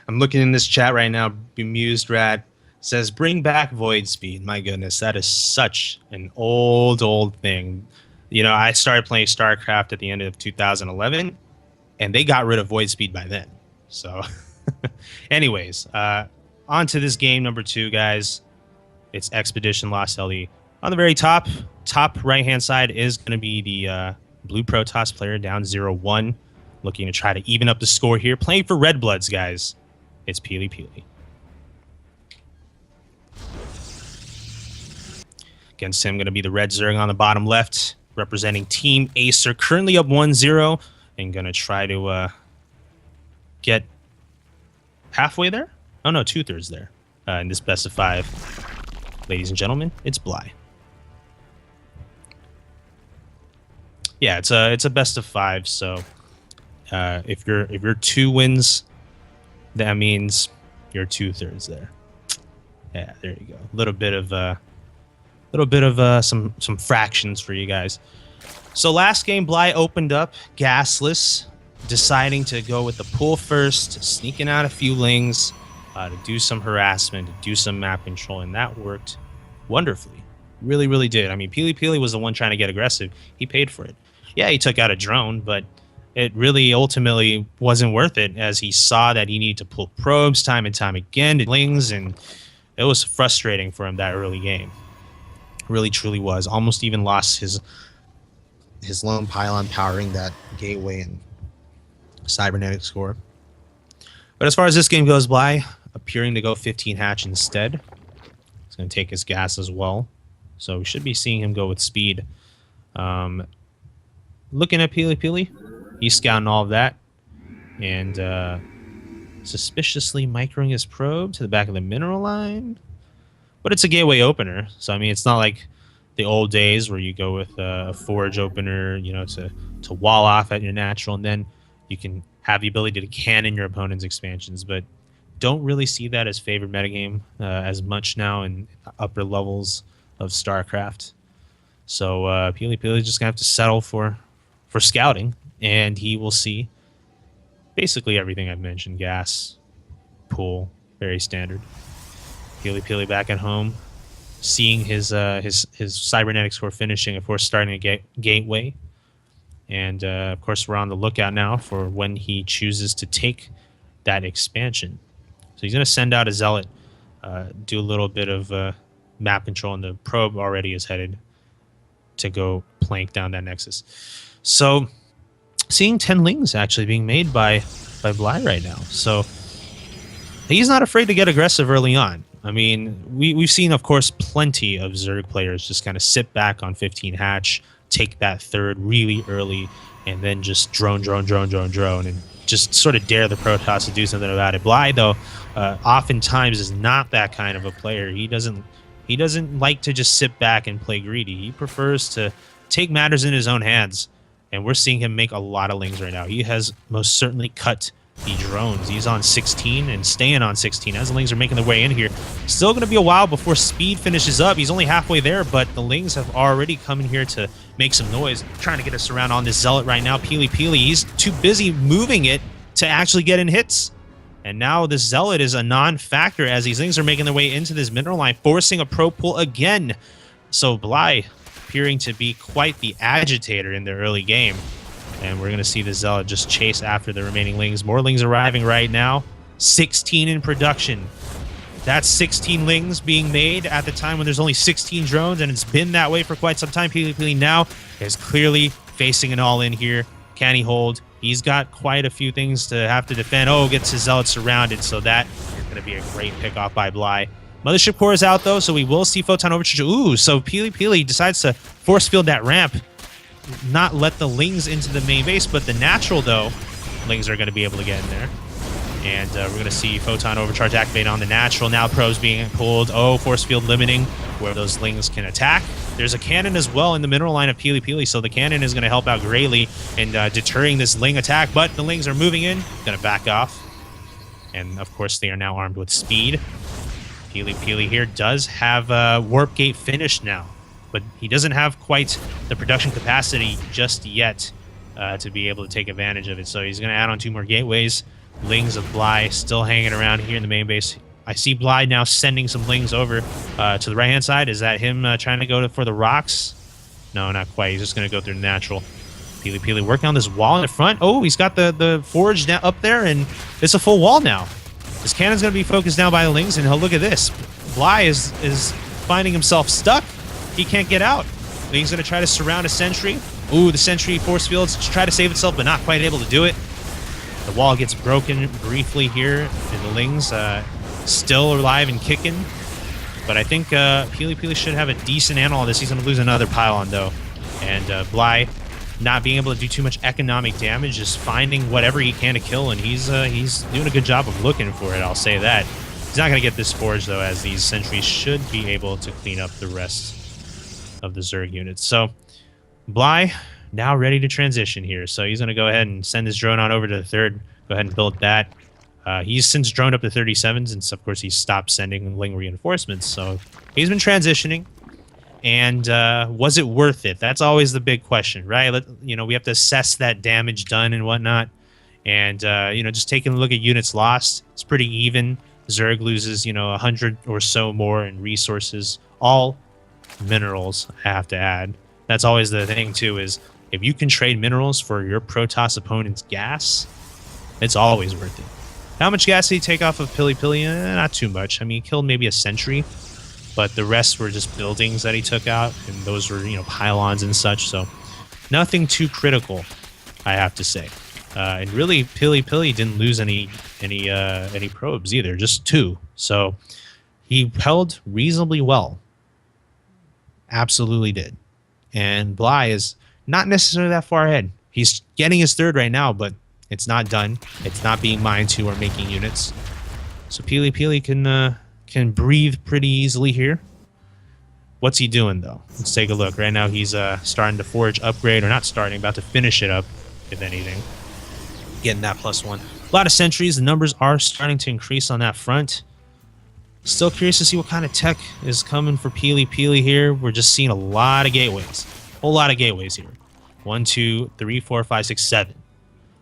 I'm looking in this chat right now. Bemused Rat says, "Bring back Void Speed." My goodness, that is such an old thing. You know, I started playing StarCraft at the end of 2011, and they got rid of Void Speed by then. So, anyways, on to this game number 2, guys. It's Expedition Lost LE. On the very top right-hand side is going to be the Blue Protoss player down 0-1. Looking to try to even up the score here. Playing for Red Bloods, guys. It's PiLiPiLi. Against him, going to be the Red Zerg on the bottom left, representing Team Acer. Currently up 1-0, and going to try to get halfway there? Oh, no, 2/3 there in this best of 5. Ladies and gentlemen, it's Bly. Yeah, it's a best of 5, so if you're 2 wins, that means you're 2/3 there. Yeah, there you go. A little bit of some fractions for you guys. So last game, Bly opened up gasless, deciding to go with the pull first, sneaking out a few lings, to do some harassment, to do some map control, and that worked wonderfully. Really did. I mean, PiLiPiLi was the one trying to get aggressive. He paid for it. Yeah, he took out a drone, but it really ultimately wasn't worth it, as he saw that he needed to pull probes time and time again to lings, and it was frustrating for him that early game. Really truly was. Almost even lost his lone pylon powering that gateway and cybernetic score. But as far as this game goes, Bly appearing to go 15 hatch instead. He's going to take his gas as well, so we should be seeing him go with speed. Looking at PiLiPiLi, he's scouting all of that, and suspiciously microing his probe to the back of the mineral line. But it's a gateway opener, so I mean, it's not like the old days where you go with a forge opener, you know, to wall off at your natural, and then you can have the ability to cannon your opponent's expansions. But don't really see that as favored metagame as much now in upper levels of StarCraft. So PiLiPiLi is just gonna have to settle for scouting, and he will see basically everything I've mentioned. Gas, pool, very standard. PiLiPiLi back at home, seeing his cybernetic score finishing, of course, starting a gateway. And, of course, we're on the lookout now for when he chooses to take that expansion. So he's going to send out a Zealot, do a little bit of map control, and the probe already is headed to go plank down that Nexus. So seeing 10 lings actually being made by Bly right now. So he's not afraid to get aggressive early on. I mean, we've seen, of course, plenty of Zerg players just kind of sit back on 15 hatch, take that third really early, and then just drone, and just sort of dare the Protoss to do something about it. Bly, though, oftentimes is not that kind of a player. He doesn't like to just sit back and play greedy. He prefers to take matters in his own hands, and we're seeing him make a lot of lings right now. He has most certainly cut the drones. He's on 16 and staying on 16 as the lings are making their way in here. Still going to be a while before speed finishes up. He's only halfway there, but the lings have already come in here to make some noise, trying to get us around on this Zealot right now. PiLiPiLi, he's too busy moving it to actually get in hits. And now this Zealot is a non-factor as these lings are making their way into this mineral line, forcing a pro pull again. So Bly appearing to be quite the agitator in the early game. And we're going to see the Zealot just chase after the remaining lings. More lings arriving right now. 16 in production. That's 16 lings being made at the time when there's only 16 drones, and it's been that way for quite some time. PiLiPiLi now is clearly facing an all-in here. Can he hold? He's got quite a few things to have to defend. Oh, gets his Zealot surrounded, so that is going to be a great pick-off by Bly. Mothership core is out, though, so we will see Photon Overcharge. Ooh, so PiLiPiLi decides to force field that ramp, not let the lings into the main base, but the natural, though, lings are going to be able to get in there. And we're going to see Photon Overcharge activate on the natural. Now probes being pulled. Oh, force field limiting where those lings can attack. There's a cannon as well in the mineral line of PiLiPiLi, so the cannon is going to help out greatly in deterring this ling attack, but the lings are moving in. Going to back off. And, of course, they are now armed with speed. PiLiPiLi here does have Warp Gate finished now, but he doesn't have quite the production capacity just yet to be able to take advantage of it. So he's going to add on 2 more gateways. Lings of Bly still hanging around here in the main base. I see Bly now sending some Lings over to the right-hand side. Is that him trying to go for the rocks? No, not quite. He's just going to go through natural. PiLiPiLi working on this wall in the front. Oh, he's got the forge down, up there, and it's a full wall now. This cannon's going to be focused down by the Lings, and look at this. Bly is finding himself stuck. He can't get out. Ling's going to try to surround a sentry. Ooh, the sentry force fields to try to save itself, but not quite able to do it. The wall gets broken briefly here, and the Lings still alive and kicking. But I think PiLiPiLi should have a decent handle on this. He's going to lose another pylon, though. And Bly, not being able to do too much economic damage, just finding whatever he can to kill, and he's doing a good job of looking for it, I'll say that. He's not going to get this forge, though, as these sentries should be able to clean up the rest of the Zerg units. So Bly now ready to transition here. So he's going to go ahead and send his drone on over to the third. Go ahead and build that. He's since droned up to 37s, and so, of course, he's stopped sending Ling reinforcements. So he's been transitioning. And was it worth it? That's always the big question, right? We have to assess that damage done and whatnot. And, just taking a look at units lost, it's pretty even. Zerg loses, 100 or so more in resources. All minerals, I have to add. That's always the thing, too, is if you can trade minerals for your Protoss opponent's gas, it's always worth it. How much gas did he take off of PiLiPiLi? Not too much. I mean, he killed maybe a sentry. But the rest were just buildings that he took out, and those were, pylons and such. So nothing too critical, I have to say. And really, PiLiPiLi didn't lose any probes either, just 2. So he held reasonably well. Absolutely did. And Bly is not necessarily that far ahead. He's getting his third right now, but it's not done. It's not being mined to or making units. So PiLiPiLi can breathe pretty easily here. What's he doing, though? Let's take a look. Right now, he's starting to forge upgrade, or not starting, about to finish it up, if anything. Getting that +1. A lot of sentries. The numbers are starting to increase on that front. Still curious to see what kind of tech is coming for PiLiPiLi here. We're just seeing a lot of gateways. A whole lot of gateways here. 1, 2, 3, 4, 5, 6, 7.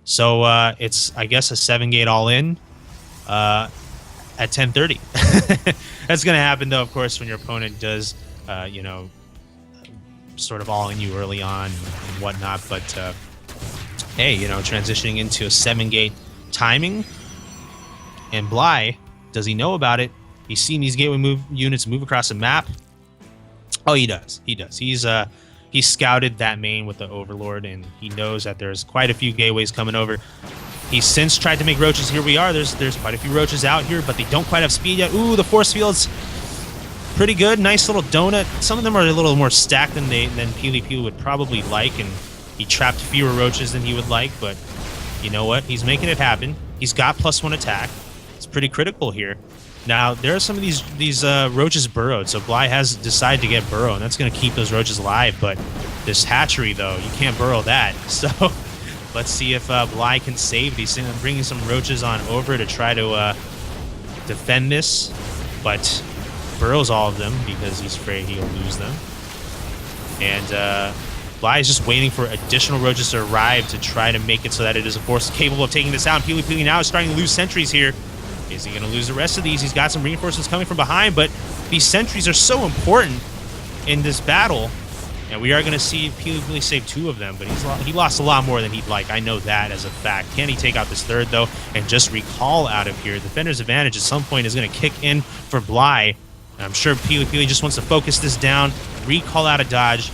So it's, I guess, a 7-gate all-in. At 10:30. That's going to happen, though, of course, when your opponent does, sort of all in you early on and whatnot. But, hey, transitioning into a 7-gate timing. And Bly, does he know about it? He's seen these gateway units move across the map. Oh, he does. He does. He's scouted that main with the Overlord, and he knows that there's quite a few gateways coming over. He's since tried to make roaches. Here we are. There's quite a few roaches out here, but they don't quite have speed yet. Ooh, the force field's pretty good. Nice little donut. Some of them are a little more stacked than PiLiPiLi would probably like, and he trapped fewer roaches than he would like, but you know what? He's making it happen. He's got +1 attack. It's pretty critical here. Now, there are some of these roaches burrowed, so Bly has decided to get burrow, and that's going to keep those roaches alive, but this hatchery, though, you can't burrow that, so... Let's see if Bly can save. He's bringing some roaches on over to try to defend this, but burrows all of them because he's afraid he'll lose them. And Bly is just waiting for additional roaches to arrive to try to make it so that it is a force capable of taking this out. PiLiPiLi now is starting to lose sentries here. Is he going to lose the rest of these? He's got some reinforcements coming from behind, but these sentries are so important in this battle. And we are going to see PiLiPiLi save 2 of them, but he lost a lot more than he'd like. I know that as a fact. Can he take out this third, though, and just recall out of here? Defender's advantage at some point is going to kick in for Bly. And I'm sure PiLiPiLi just wants to focus this down, recall out of dodge,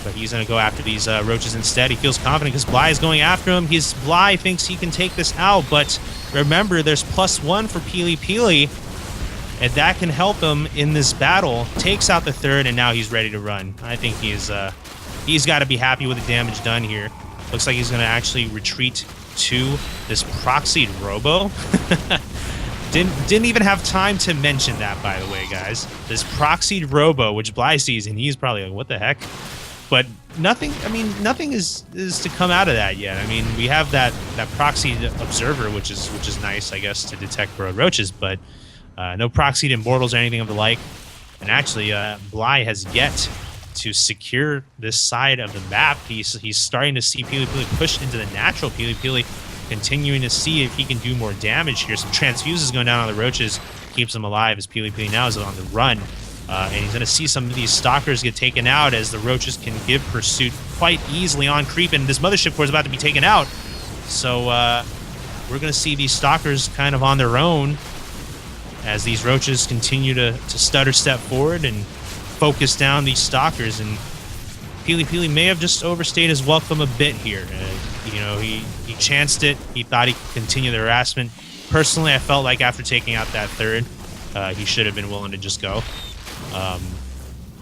but he's going to go after these roaches instead. He feels confident because Bly is going after him. Bly thinks he can take this out, but remember, there's +1 for PiLiPiLi. And that can help him in this battle. Takes out the third, and now he's ready to run. I think he's got to be happy with the damage done here. Looks like he's going to actually retreat to this proxied robo. Didn't even have time to mention that, by the way, guys. This proxied robo, which Bly sees, and he's probably like, what the heck? But nothing is to come out of that yet. I mean, we have that proxied observer, which is nice, I guess, to detect burrowed roaches, but no proxied immortals or anything of the like. And actually, Bly has yet to secure this side of the map. He's starting to see PiLiPiLi pushed into the natural. PiLiPiLi continuing to see if he can do more damage here. Some transfuses going down on the roaches keeps him alive as PiLiPiLi now is on the run. And he's going to see some of these stalkers get taken out as the roaches can give pursuit quite easily on creep. And this mothership core is about to be taken out. So we're going to see these stalkers kind of on their own as these roaches continue to stutter step forward and focus down these stalkers. And PiLiPiLi may have just overstayed his welcome a bit here. You know, he chanced it. He thought he could continue the harassment. Personally, I felt like after taking out that third, he should have been willing to just go.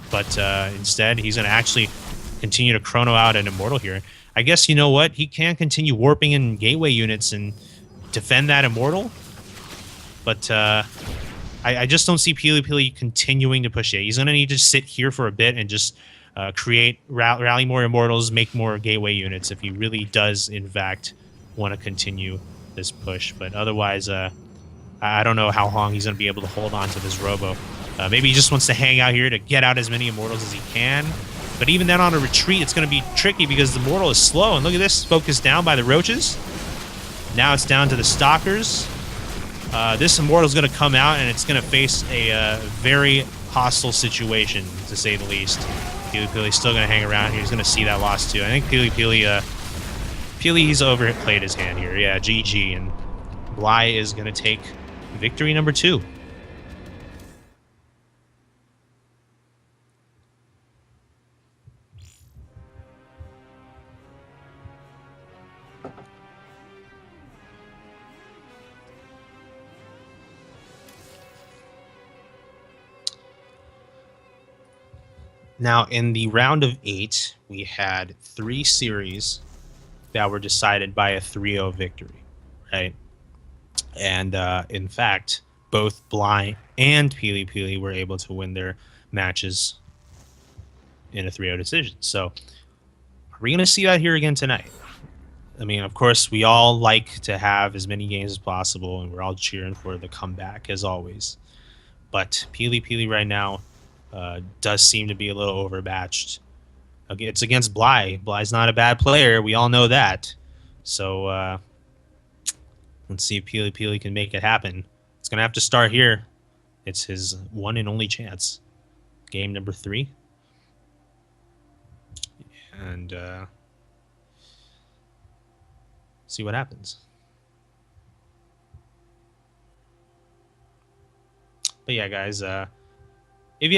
But instead, he's going to actually continue to chrono out an Immortal here. I guess, you know what? He can continue warping in gateway units and defend that Immortal. But I just don't see PiLiPiLi continuing to push it. He's going to need to sit here for a bit and just rally more Immortals, make more gateway units if he really does, in fact, want to continue this push. But otherwise, I don't know how long he's going to be able to hold on to this Robo. Maybe he just wants to hang out here to get out as many Immortals as he can. But even then on a retreat, it's going to be tricky because the Immortal is slow. And look at this, focused down by the roaches. Now it's down to the Stalkers. This Immortal is going to come out and it's going to face a very hostile situation, to say the least. PiLiPiLi's still going to hang around here. He's going to see that loss too. I think PiLiPiLi's overplayed his hand here. Yeah, GG. And Bly is going to take victory number 2. Now, in the round of 8, we had 3 series that were decided by a 3-0 victory, right? And in fact, both Bly and PiLiPiLi were able to win their matches in a 3-0 decision. So, are we going to see that here again tonight? I mean, of course, we all like to have as many games as possible, and we're all cheering for the comeback, as always. But PiLiPiLi right now does seem to be a little overmatched. It's against Bly. Bly's not a bad player. We all know that. So let's see if PiLiPiLi can make it happen. It's going to have to start here. It's his one and only chance. Game number 3. And see what happens. But yeah, guys, if you have